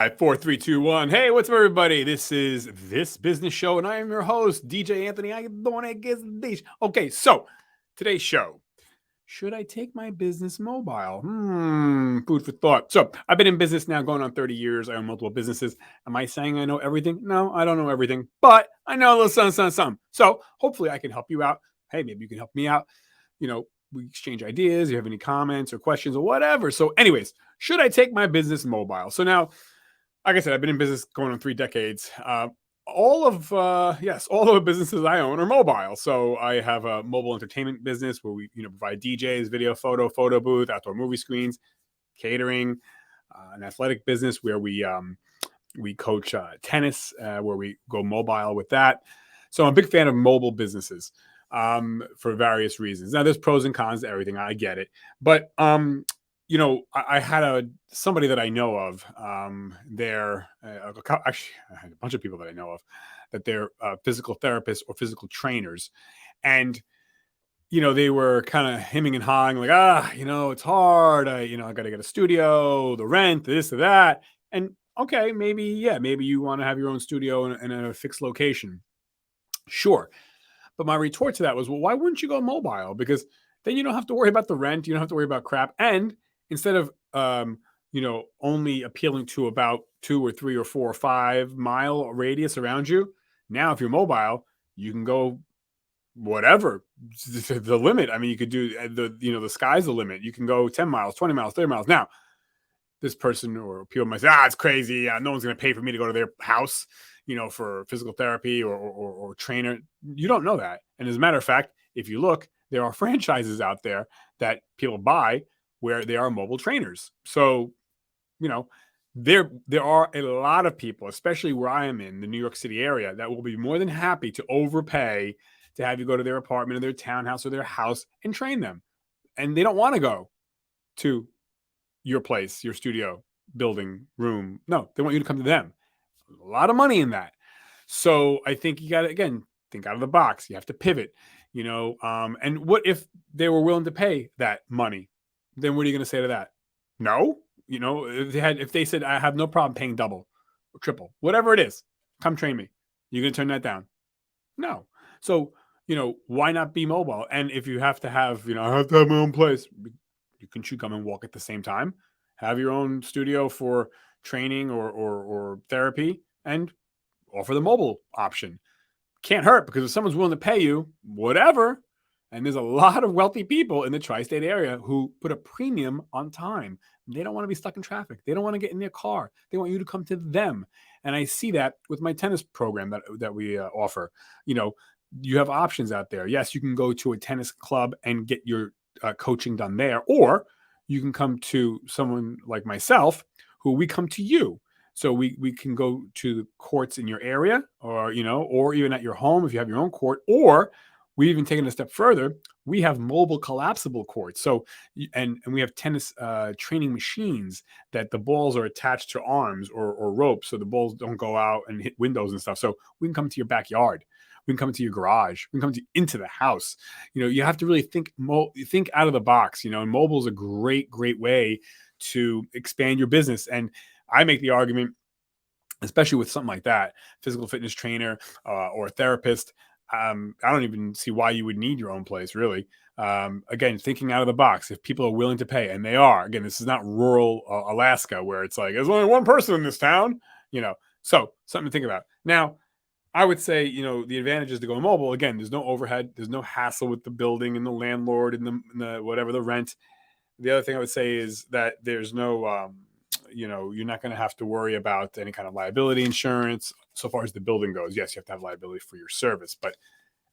At 4, 3, 2, 1. Hey, what's up, everybody? This is This Business Show, and I am your host, DJ Anthony. I don't guess this. Okay, so today's show. Should I take my business mobile? Food for thought. So I've been in business now going on 30 years. I own multiple businesses. Am I saying I know everything? No, I don't know everything, but I know a little something. So hopefully I can help you out. Hey, maybe you can help me out. We exchange ideas. You have any comments or questions or whatever. So, anyways, should I take my business mobile? So now, like I said, I've been in business going on 3 decades. All of the businesses I own are mobile. So I have a mobile entertainment business where we provide DJs, video, photo booth, outdoor movie screens, catering, an athletic business where we coach tennis, where we go mobile with that. So I'm a big fan of mobile businesses for various reasons. Now there's pros and cons to everything. I get it, but I had somebody that I know of. Actually, I had a bunch of people that I know of that they're physical therapists or physical trainers, and they were kind of hemming and hawing, like, it's hard. I got to get a studio, the rent, this or that, and okay, maybe you want to have your own studio in a fixed location, sure. But my retort to that was, well, why wouldn't you go mobile? Because then you don't have to worry about the rent, you don't have to worry about crap, and instead of only appealing to about 2 or 3 or 4 or 5 mile radius around you, now if you're mobile, you can go whatever the limit. I mean, you could do the sky's the limit. You can go 10 miles, 20 miles, 30 miles. Now, this person or people might say, it's crazy. No one's going to pay for me to go to their house, for physical therapy or trainer. You don't know that. And as a matter of fact, if you look, there are franchises out there that people buy where they are mobile trainers. So, there are a lot of people, especially where I am in the New York City area, that will be more than happy to overpay to have you go to their apartment or their townhouse or their house and train them. And they don't want to go to your place, your studio, building, room. No, they want you to come to them. A lot of money in that. So I think you got to, again, think out of the box. You have to pivot, and what if they were willing to pay that money? Then what are you going to say to that? No, if they said, I have no problem paying double or triple, whatever it is, come train me. You're going to turn that down? No. So, why not be mobile? And if you have to have, I have to have my own place, you can come and walk at the same time, have your own studio for training or therapy, and offer the mobile option. Can't hurt, because if someone's willing to pay you, whatever. And there's a lot of wealthy people in the tri-state area who put a premium on time. They don't want to be stuck in traffic. They don't want to get in their car. They want you to come to them. And I see that with my tennis program that we offer. You have options out there. Yes, you can go to a tennis club and get your coaching done there, or you can come to someone like myself, who we come to you. So we can go to the courts in your area, or or even at your home if you have your own court, or we even taken a step further. We have mobile collapsible courts. So and we have tennis training machines that the balls are attached to arms or ropes, so the balls don't go out and hit windows and stuff. So we can come to your backyard. We can come to your garage. We can come into the house. You have to really think out of the box. And mobile is a great way to expand your business. And I make the argument, especially with something like that, physical fitness trainer or a therapist. I don't even see why you would need your own place, really. Again, thinking out of the box. If people are willing to pay, and they are. Again, this is not rural Alaska where it's like there's only one person in this town. So something to think about. Now, I would say, the advantage is to go mobile. Again, there's no overhead. There's no hassle with the building and the landlord and the whatever, the rent. The other thing I would say is that there's no, you're not going to have to worry about any kind of liability insurance so far as the building goes. Yes, you have to have liability for your service. But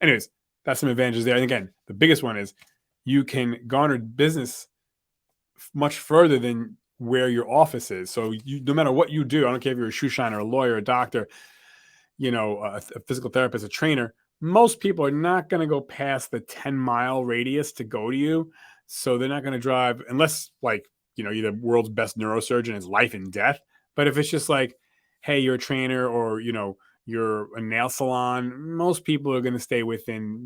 anyways, that's some advantages there. And again, the biggest one is you can garner business much further than where your office is. So no matter what you do, I don't care if you're a shoe shiner, a lawyer, a doctor, a physical therapist, a trainer, most people are not going to go past the 10-mile radius to go to you. So they're not going to drive unless, like, you're the world's best neurosurgeon, it's life and death. But if it's just like, hey, you're a trainer, or, you're a nail salon, most people are going to stay within,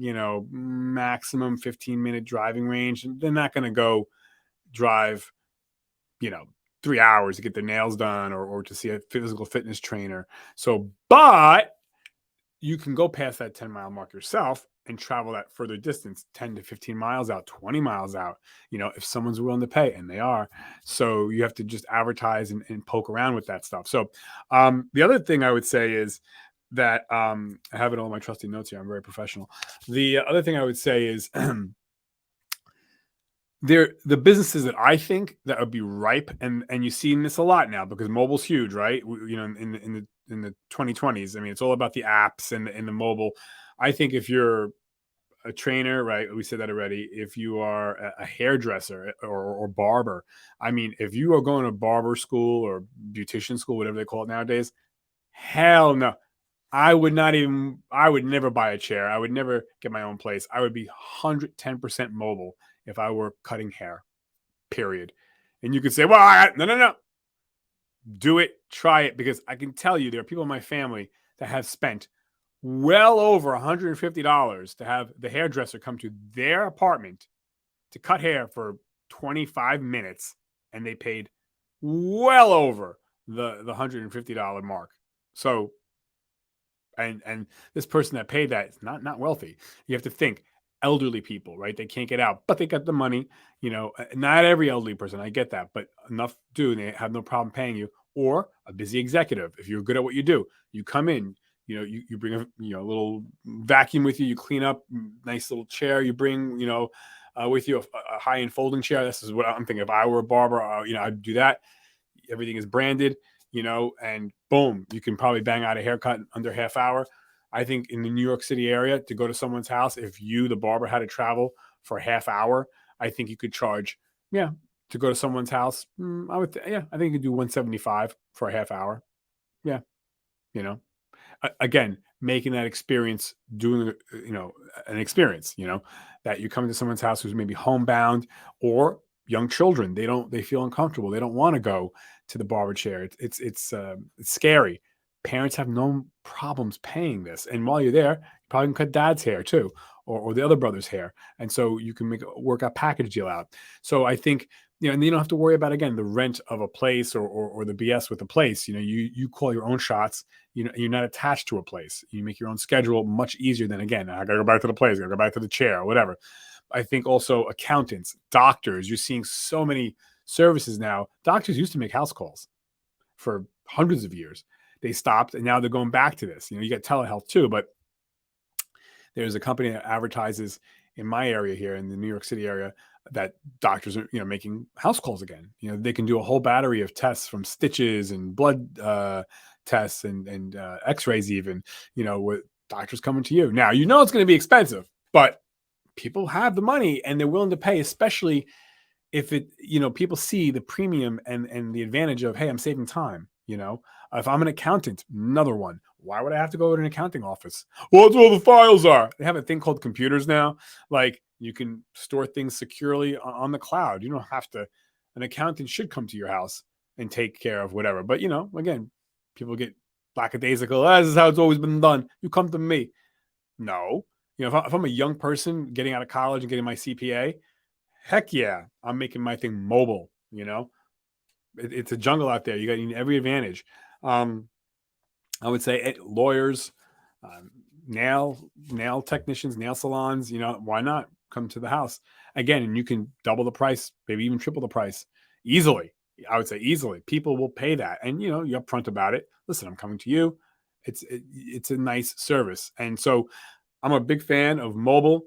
maximum 15-minute driving range. And they're not going to go drive, 3 hours to get their nails done or to see a physical fitness trainer. So, but you can go past that 10-mile mark yourself and travel that further distance, 10 to 15 miles out, 20 miles out, if someone's willing to pay, and they are. So you have to just advertise and poke around with that stuff. So the other thing I would say is that I have it all in my trusty notes here. I'm very professional. The other thing I would say is the businesses that I think that would be ripe, and you've seen this a lot now because mobile's huge, right? In the 2020s, I mean, it's all about the apps and the mobile. I think if you're a trainer, right? We said that already. If you are a hairdresser or barber, I mean, if you are going to barber school or beautician school, whatever they call it nowadays, hell no. I would never buy a chair. I would never get my own place. I would be 110% mobile if I were cutting hair, period. And you could say, well, no. Do it, try it, because I can tell you there are people in my family that have spent well over $150 to have the hairdresser come to their apartment to cut hair for 25 minutes, and they paid well over the $150 mark. So, and this person that paid that is not wealthy. You have to think elderly people, right? They can't get out, but they got the money. Not every elderly person, I get that, but enough do, and they have no problem paying you. Or a busy executive, if you're good at what you do, you come in, you bring a little vacuum with you, you clean up, nice little chair, you bring with you a high-end folding chair. This is what I'm thinking. If I were a barber, I'd do that. Everything is branded, and boom, you can probably bang out a haircut in under half hour. I think in the New York City area, to go to someone's house, if you, the barber, had to travel for a half hour, I think you could charge, to go to someone's house. I think you could do $175 for a half hour. Yeah. Again, making that experience, doing, an experience, that you come to someone's house who's maybe homebound, or young children. They feel uncomfortable. They don't want to go to the barber chair. It's scary. Parents have no problems paying this. And while you're there, you probably can cut dad's hair too, or the other brother's hair. And so you can work a package deal out. So I think, and you don't have to worry about, again, the rent of a place or the BS with the place. You call your own shots. You're not attached to a place. You make your own schedule much easier than, again, I got to go back to the place, I got to go back to the chair, or whatever. I think also accountants, doctors, you're seeing so many services now. Doctors used to make house calls for hundreds of years. They stopped, and now they're going back to this. You got telehealth too, but there's a company that advertises in my area here in the New York City area that doctors are, making house calls again. They can do a whole battery of tests, from stitches and blood tests and x-rays even, with doctors coming to you. Now, it's going to be expensive, but people have the money and they're willing to pay, especially if people see the premium and the advantage of, hey, I'm saving time. If I'm an accountant, another one. Why would I have to go to an accounting office? Well, that's where all the files are. They have a thing called computers now. Like, you can store things securely on the cloud. You don't have to. An accountant should come to your house and take care of whatever. But, again, people get lackadaisical. This is how it's always been done. You come to me. No. If I'm a young person getting out of college and getting my CPA, heck yeah, I'm making my thing mobile. It's a jungle out there. You got every advantage. I would say lawyers, nail technicians, nail salons, why not come to the house again? And you can double the price, maybe even triple the price easily. I would say easily. People will pay that. And, you're upfront about it. Listen, I'm coming to you. It's a nice service. And so I'm a big fan of mobile.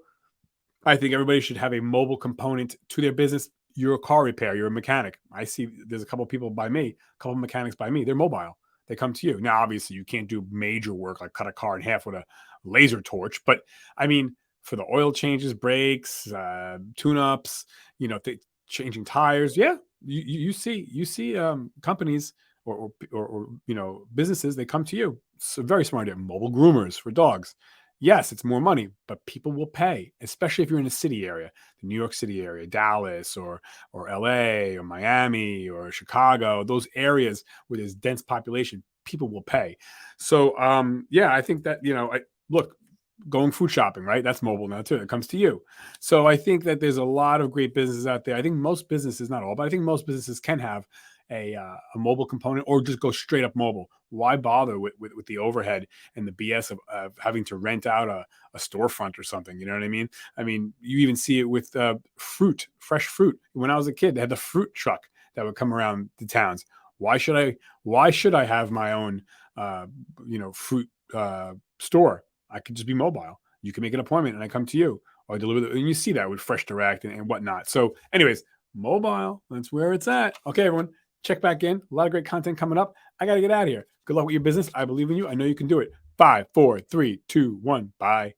I think everybody should have a mobile component to their business. You're a car repair. You're a mechanic. I see there's a couple of people by me, a couple of mechanics by me. They're mobile. They come to you. Now, obviously, you can't do major work like cut a car in half with a laser torch. But, I mean, for the oil changes, brakes, tune-ups, changing tires. Yeah, you see companies or businesses, they come to you. It's very smart idea. Mobile groomers for dogs. Yes, it's more money, but people will pay, especially if you're in a city area, the New York City area, Dallas or LA or Miami or Chicago, those areas where there's dense population, people will pay. So, I think that, look, going food shopping, right? That's mobile now too. It comes to you. So I think that there's a lot of great businesses out there. I think most businesses, not all, but I think most businesses can have a mobile component, or just go straight up mobile. Why bother with the overhead and the BS of having to rent out a storefront or something? You know what I mean? I mean, you even see it with fruit, fresh fruit. When I was a kid, they had the fruit truck that would come around the towns. Why should I? Why should I have my own, fruit store? I could just be mobile. You can make an appointment, and I come to you, or deliver. And you see that with Fresh Direct and whatnot. So, anyways, mobile. That's where it's at. Okay, everyone, check back in. A lot of great content coming up. I got to get out of here. Good luck with your business. I believe in you. I know you can do it. 5, 4, 3, 2, 1. Bye.